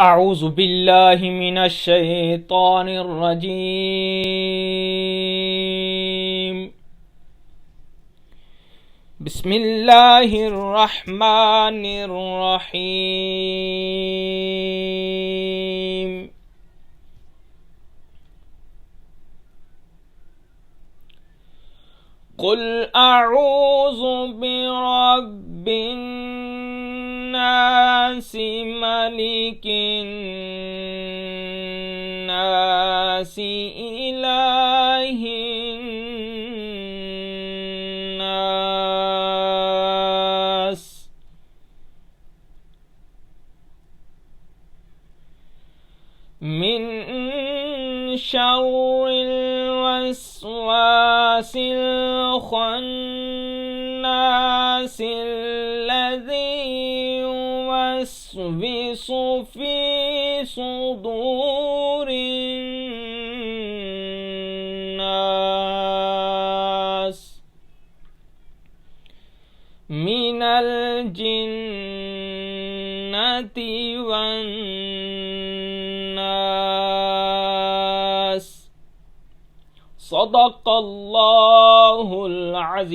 أعوذ بالله من الشيطان الرجيم. بسم الله الرحمن الرحيم. قل أعوذ برب الناس ملك الناس إله الناس من شر الوسواس الخناس الذي يوسوس في صدور الناس من الجنة والناس. صدق الله العظيم.